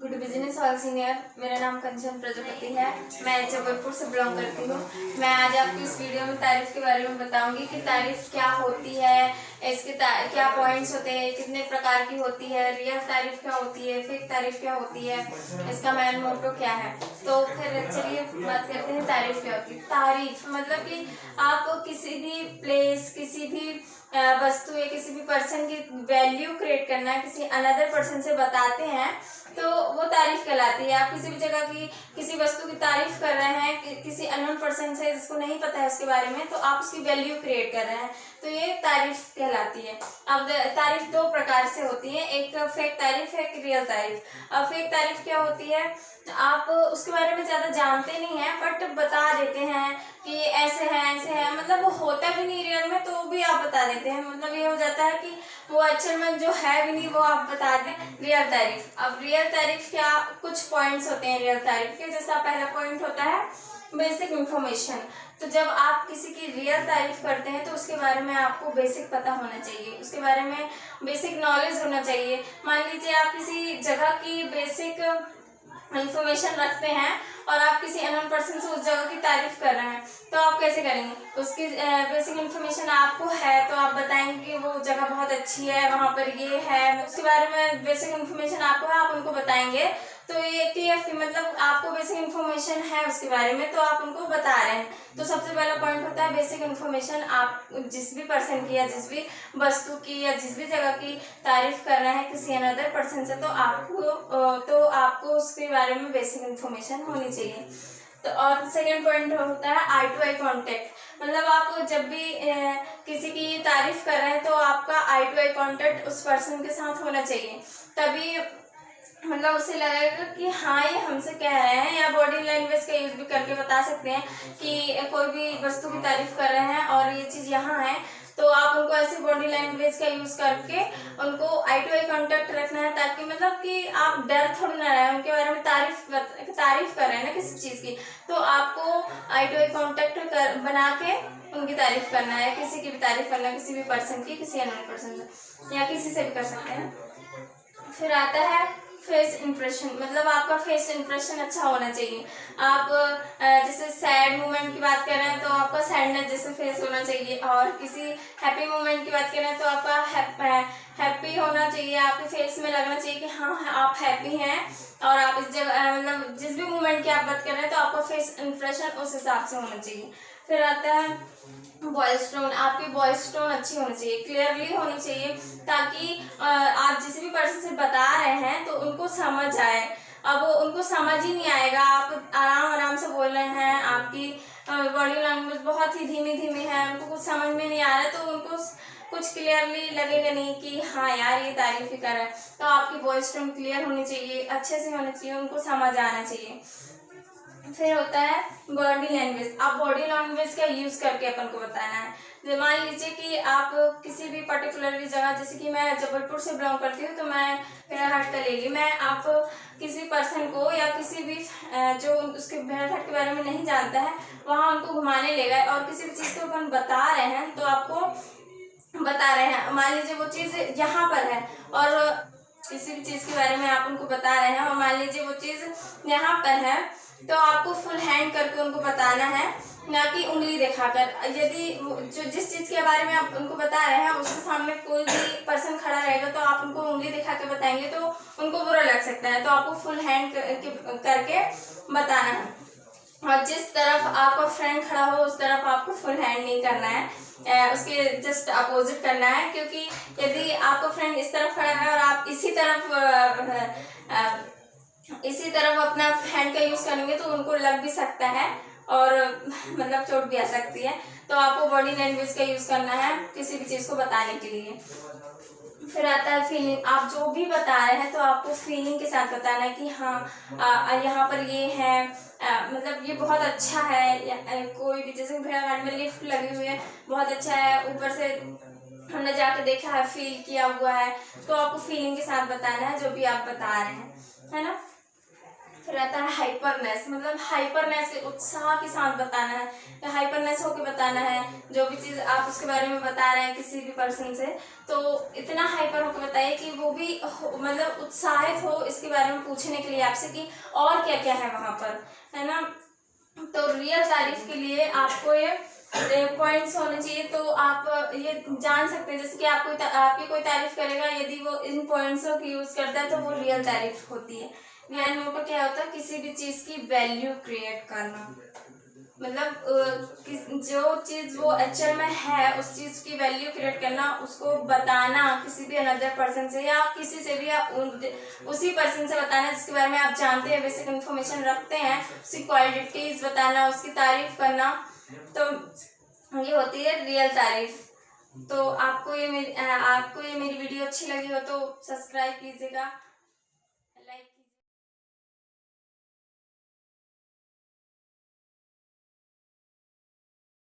Good business all senior. मेरा नाम कंचन प्रजापति है। मैं जबलपुर से बिलोंग करती हूँ। मैं आज आपको इस वीडियो में तारीफ के बारे में बताऊंगी कि तारीफ क्या होती है, इसके क्या पॉइंट्स होते हैं, कितने प्रकार की होती है, रियल तारीफ क्या होती है, फेक तारीफ क्या होती है, इसका मेन मोटो क्या है। तो फिर चलिए बात करते हैं तारीफ क्या होती है। तारीफ मतलब कि आप किसी भी प्लेस, किसी भी वस्तु या किसी भी पर्सन की वैल्यू क्रिएट करना, किसी अनदर पर्सन से बताते हैं तो वो तारीफ कहलाती है। आप किसी भी जगह की किसी वस्तु की तारीफ कर रहे हैं किसी अननोन पर्सन से जिसको नहीं पता है उसके बारे में, तो आप उसकी वैल्यू क्रिएट कर रहे हैं, तो ये तारीफ कहलाती है। अब तारीफ दो प्रकार से होती है, एक फेक तारीफ है, एक रियल तारीफ। अब फेक तारीफ क्या होती है, आप उसके बारे में ज़्यादा जानते नहीं हैं बट बता देते हैं कि ऐसे है, मतलब वो होता भी नहीं रियल में तो भी आप बता देते हैं। मतलब ये हो जाता है कि वो एक्चुअल में जो है भी नहीं वो आप बता दें, रियल तारीफ। अब रियल तारीफ क्या, कुछ पॉइंट्स होते हैं रियल तारीफ के। जैसा पहला पॉइंट होता है बेसिक इन्फॉर्मेशन। तो जब आप किसी की रियल तारीफ करते हैं तो उसके बारे में आपको बेसिक पता होना चाहिए, उसके बारे में बेसिक नॉलेज होना चाहिए। मान लीजिए आप किसी जगह की बेसिक इंफॉर्मेशन रखते हैं और आप किसी अननोन पर्सन से उस जगह की तारीफ कर रहे हैं, तो आप कैसे करेंगे? उसकी बेसिक इन्फॉर्मेशन आपको है तो आप बताएंगे कि वो जगह बहुत अच्छी है, वहाँ पर ये है, उसके बारे में बेसिक इन्फॉर्मेशन आपको है, आप उनको बताएंगे। तो ये TFT मतलब आपको बेसिक इन्फॉर्मेशन है उसके बारे में तो आप उनको बता रहे हैं। तो सबसे पहला पॉइंट होता है बेसिक इन्फॉर्मेशन। आप जिस भी पर्सन की या जिस भी वस्तु की या जिस भी जगह की तारीफ कर रहे हैं किसी अनदर पर्सन से, तो आपको उसके बारे में बेसिक इन्फॉर्मेशन होनी चाहिए। तो और सेकेंड पॉइंट होता है आई टू आई कॉन्टेक्ट। मतलब आप जब भी किसी की तारीफ कर रहे हैं तो आपका आई टू आई कॉन्टेक्ट उस पर्सन के साथ होना चाहिए, तभी मतलब उसे लगेगा कि हाँ ये हमसे कह रहे हैं। या बॉडी लैंग्वेज का यूज भी करके बता सकते हैं कि कोई भी वस्तु की तारीफ कर रहे हैं और ये चीज़ यहाँ है, तो आप उनको ऐसे बॉडी लैंग्वेज का यूज करके उनको आई टू आई कॉन्टेक्ट रखना है, ताकि मतलब कि आप डर थोड़ी ना रहे, उनके बारे में तारीफ कर रहे हैं ना किसी चीज़ की, तो आपको आई टू आई कॉन्टेक्ट बना के उनकी तारीफ करना है। किसी की भी तारीफ करना है, किसी भी पर्सन की, किसी अननोन पर्सन से या किसी से भी कर सकते हैं। फिर आता है फेस इंप्रेशन। मतलब आपका फेस इंप्रेशन अच्छा होना चाहिए। आप जैसे सैड मोमेंट की बात कर रहे हैं तो आपका सैडनेस जैसे फेस होना चाहिए, और किसी हैप्पी मोमेंट की बात कर रहे हैं तो आपका हैप्पी होना चाहिए। आपके फेस में लगना चाहिए कि हाँ आप हैप्पी हैं, और आप इस जगह मतलब जिस भी मोमेंट की आप बात कर रहे हैं तो आपका फेस इंप्रेशन उस हिसाब से होना चाहिए। फिर आता है वॉइस टोन। आपकी वॉइस टोन अच्छी होनी चाहिए, क्लियरली होनी चाहिए, ताकि आप जिस भी पर्सन से बता रहे हैं तो उनको समझ आए। अब उनको समझ ही नहीं आएगा, आप आराम से बोल रहे हैं, आपकी बॉडी लैंग्वेज बहुत ही धीमी है, उनको कुछ समझ में नहीं आ रहा है, तो उनको कुछ क्लियरली लगेगा नहीं कि हाँ यार ये तारीफ ही कर रहा है। तो आपकी वॉइस टोन क्लियर होनी चाहिए, अच्छे से होनी चाहिए, उनको समझ आना चाहिए। फिर होता है बॉडी लैंग्वेज। आप बॉडी लैंग्वेज का यूज करके अपन को बताना है। मान लीजिए कि आप किसी भी पर्टिकुलरली जगह, जैसे कि मैं जबलपुर से बिलोंग करती हूँ तो मैं भेड़ाघाट का ले ली, मैं आप किसी पर्सन को या किसी भी जो उसके भेड़ाघाट के बारे में नहीं जानता है वहाँ उनको घुमाने ले गए और किसी भी चीज़ को अपन बता रहे हैं, तो आपको बता रहे हैं, मान लीजिए वो चीज़ यहाँ पर है और किसी भी चीज़ के बारे में आप उनको बता रहे हैं और मान लीजिए वो चीज़ यहाँ पर है, तो आपको फुल हैंड करके उनको बताना है, ना कि उंगली दिखाकर। यदि जो जिस चीज़ के बारे में आप उनको बता रहे हैं उसके सामने कोई भी पर्सन खड़ा रहेगा तो आप उनको उंगली दिखा के बताएंगे तो उनको बुरा लग सकता है, तो आपको फुल हैंड करके बताना है। और जिस तरफ आपका फ्रेंड खड़ा हो उस तरफ आपको फुल हैंड नहीं करना है, उसके जस्ट अपोजिट करना है, क्योंकि यदि आपका फ्रेंड इस तरफ खड़ा है और आप इसी तरफ अपना हैंड का यूज़ करेंगे तो उनको लग भी सकता है और मतलब चोट भी आ सकती है। तो आपको बॉडी लैंग्वेज का यूज़ करना है किसी भी चीज़ को बताने के लिए। फिर आता है फीलिंग। आप जो भी बता रहे हैं तो आपको फीलिंग के साथ बताना है कि हाँ यहाँ पर ये है, मतलब ये बहुत अच्छा है, या कोई भी जैसे भेड़ाघाट में लिफ्ट लगी हुई है बहुत अच्छा है, ऊपर से हमने जाके देखा है, फील किया हुआ है, तो आपको फीलिंग के साथ बताना है जो भी आप बता रहे हैं, है ना। फिर आता है हाइपरनेस, मतलब हाइपरनेस उत्साह के साथ बताना है या हाइपरनेस होके बताना है। जो भी चीज़ आप उसके बारे में बता रहे हैं किसी भी पर्सन से, तो इतना हाइपर होकर बताइए कि वो भी मतलब उत्साहित हो इसके बारे में पूछने के लिए आपसे कि और क्या क्या है वहाँ पर, है ना। तो रियल तारीफ के लिए आपको ये पॉइंट्स होने चाहिए। तो आप ये जान सकते हैं, जैसे कि आपकी कोई तारीफ करेगा, यदि वो इन पॉइंट्सों की यूज करता है तो वो रियल तारीफ होती है। रियल मोटो क्या होता है, किसी भी चीज की वैल्यू क्रिएट करना, मतलब जो चीज वो एक्चुअल में है उस चीज की वैल्यू क्रिएट करना, उसको बताना किसी भी अनदर पर्सन से या किसी से भी, या उसी पर्सन से बताना जिसके बारे में आप जानते हैं, बेसिक इन्फॉर्मेशन रखते हैं, उसकी क्वालिटीज बताना, उसकी तारीफ करना, तो ये होती है रियल तारीफ। तो आपको ये मेरी वीडियो अच्छी लगी हो तो सब्सक्राइब कीजिएगा।